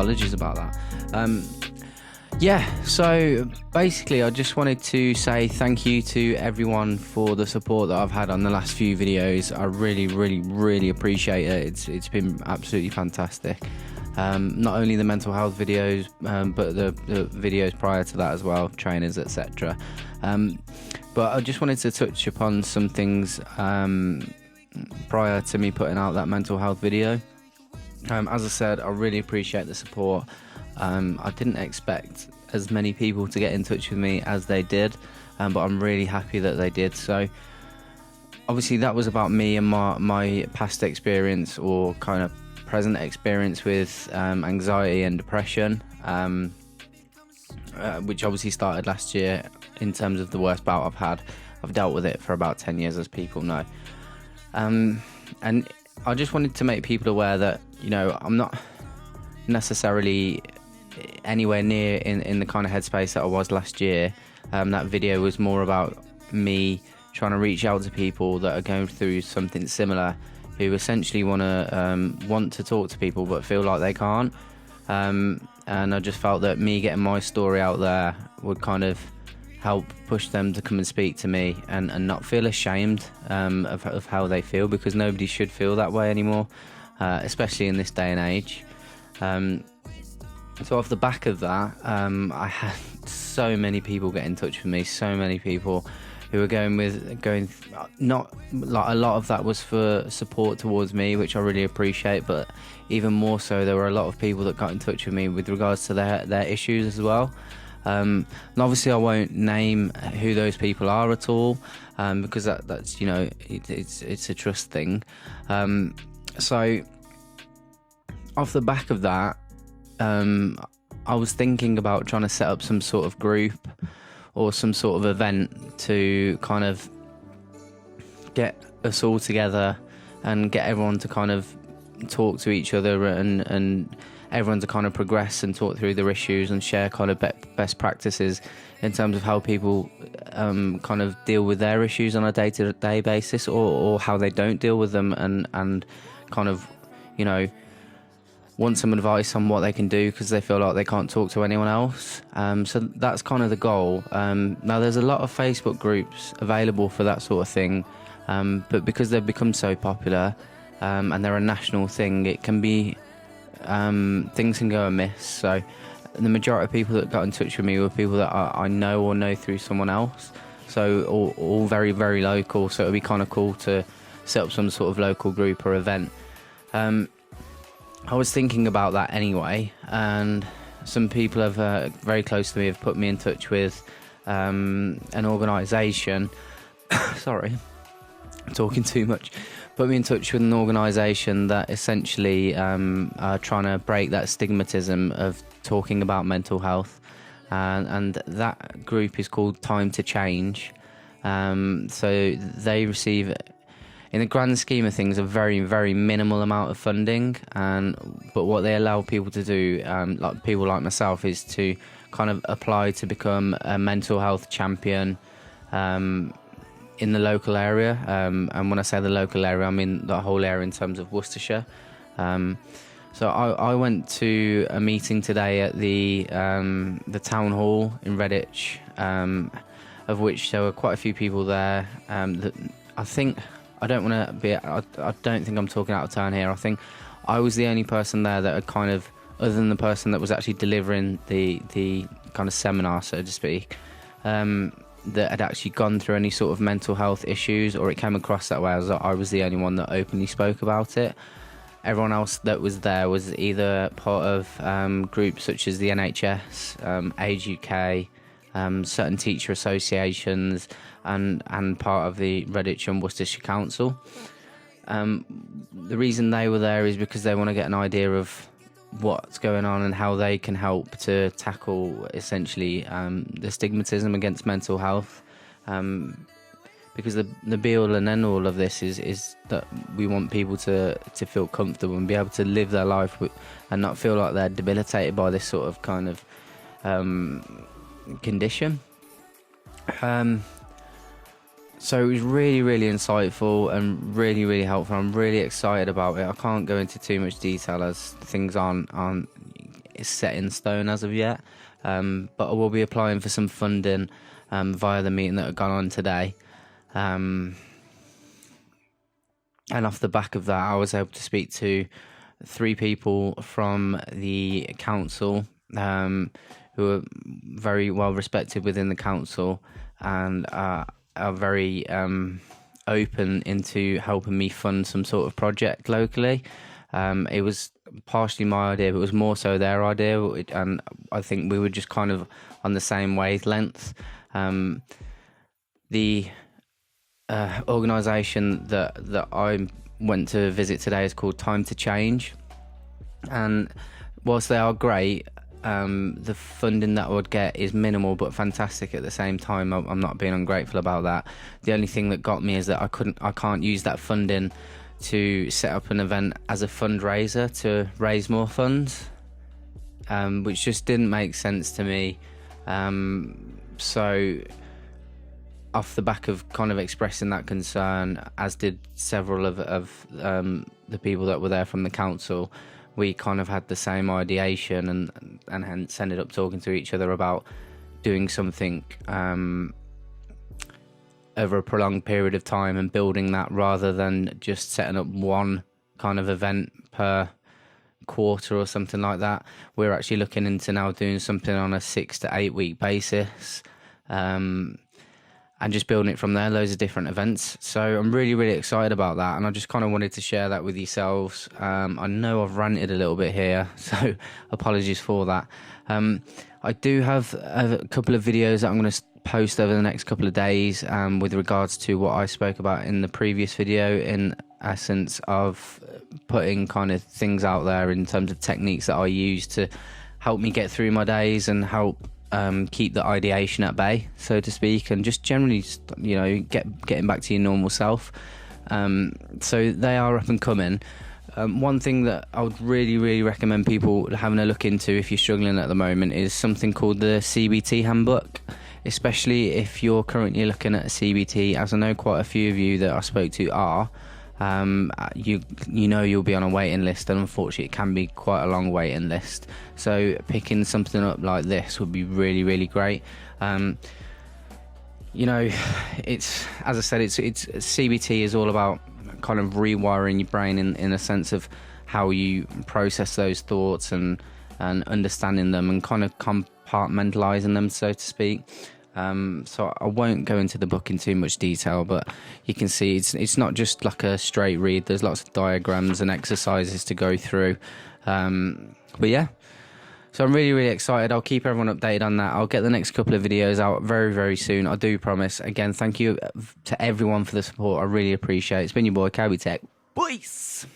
apologies about that. Yeah, so basically I just wanted to say thank you to everyone for the support that I've had on the last few videos. I really appreciate it. It's been absolutely fantastic. Not only the mental health videos, but the videos prior to that as well, trainers, etc. But I just wanted to touch upon some things prior to me putting out that mental health video. As I said, I really appreciate the support. I didn't expect as many people to get in touch with me as they did, but I'm really happy that they did. So obviously that was about me and my past experience, or kind of present experience with anxiety and depression, which obviously started last year in terms of the worst bout I've had. I've dealt with it for about 10 years, as people know. And I just wanted to make people aware that, you know, I'm not necessarily anywhere near in the kind of headspace that I was last year. That video was more about me trying to reach out to people that are going through something similar, who essentially want to talk to people but feel like they can't. And I just felt that me getting my story out there would kind of help push them to come and speak to me and not feel ashamed of how they feel, because nobody should feel that way anymore, especially in this day and age. So off the back of that, I had so many people get in touch with me, so many people who were not like, a lot of that was for support towards me, which I really appreciate, but even more so, there were a lot of people that got in touch with me with regards to their issues as well. And obviously I won't name who those people are at all, because that's, you know, it's a trust thing. So off the back of that, I was thinking about trying to set up some sort of group or some sort of event to kind of get us all together and get everyone to kind of talk to each other, and everyone to kind of progress and talk through their issues and share kind of best practices in terms of how people kind of deal with their issues on a day-to-day basis, or how they don't deal with them, and kind of, you know, want some advice on what they can do because they feel like they can't talk to anyone else. So that's kind of the goal. Now there's a lot of Facebook groups available for that sort of thing, but because they've become so popular and they're a national thing, it can be things can go amiss. So the majority of people that got in touch with me were people that I know or know through someone else, so all very local. So it would be kind of cool to set up some sort of local group or event. I was thinking about that anyway, and some people have very close to me have put me in touch with an organisation. Sorry, I'm talking too much. Put me in touch with an organisation that essentially are trying to break that stigmatism of talking about mental health, and that group is called Time to Change. So they receive, in the grand scheme of things, a very minimal amount of funding, but what they allow people to do, like people like myself, is to kind of apply to become a mental health champion in the local area. And when I say the local area, I mean the whole area in terms of Worcestershire. So I went to a meeting today at the town hall in Redditch, of which there were quite a few people there. That I don't think I'm talking out of turn here. I think I was the only person there that had kind of, other than the person that was actually delivering the kind of seminar, so to speak, that had actually gone through any sort of mental health issues, or it came across that way, as I was the only one that openly spoke about it. Everyone else that was there was either part of groups such as the NHS, Age UK, certain teacher associations, and part of the Redditch and Worcestershire Council. The reason they were there is because they want to get an idea of what's going on and how they can help to tackle essentially the stigmatism against mental health, because the be all and end all of this is that we want people to feel comfortable and be able to live their life and not feel like they're debilitated by this sort of kind of condition. So it was really insightful and really helpful. I'm really excited about it. I can't go into too much detail as things aren't set in stone as of yet, but I will be applying for some funding via the meeting that had gone on today. And off the back of that, I was able to speak to 3 people from the council who are very well respected within the council and are very open into helping me fund some sort of project locally. It was partially my idea, but it was more so their idea, and I think we were just kind of on the same wavelength. The organisation that I went to visit today is called Time to Change, and whilst they are great, the funding that I would get is minimal but fantastic at the same time. I'm not being ungrateful about that. The only thing that got me is that I can't use that funding to set up an event as a fundraiser to raise more funds, which just didn't make sense to me. So off the back of kind of expressing that concern, as did several of the people that were there from the council, we kind of had the same ideation and hence ended up talking to each other about doing something over a prolonged period of time and building that, rather than just setting up one kind of event per quarter or something like that. We're actually looking into now doing something on a 6 to 8 week basis, and just building it from there, loads of different events. So I'm really, really excited about that, and I just kind of wanted to share that with yourselves. I know I've ranted a little bit here, so apologies for that. I do have a couple of videos that I'm going to post over the next couple of days with regards to what I spoke about in the previous video, in essence of putting kind of things out there in terms of techniques that I use to help me get through my days and help keep the ideation at bay, so to speak, and just generally, getting back to your normal self. So they are up and coming. One thing that I would really, really recommend people having a look into if you're struggling at the moment is something called the CBT handbook, especially if you're currently looking at a CBT, as I know quite a few of you that I spoke to are. You'll be on a waiting list, and unfortunately it can be quite a long waiting list, so picking something up like this would be really, really great. It's, as I said, it's CBT is all about kind of rewiring your brain in a sense of how you process those thoughts and understanding them and kind of compartmentalizing them, so to speak. So I won't go into the book in too much detail, but you can see it's not just like a straight read. There's lots of diagrams and exercises to go through. But yeah, so I'm really, really excited. I'll keep everyone updated on that. I'll get the next couple of videos out very, very soon. I do promise. Again, thank you to everyone for the support. I really appreciate it. It's been your boy, Kobe Tech. Peace.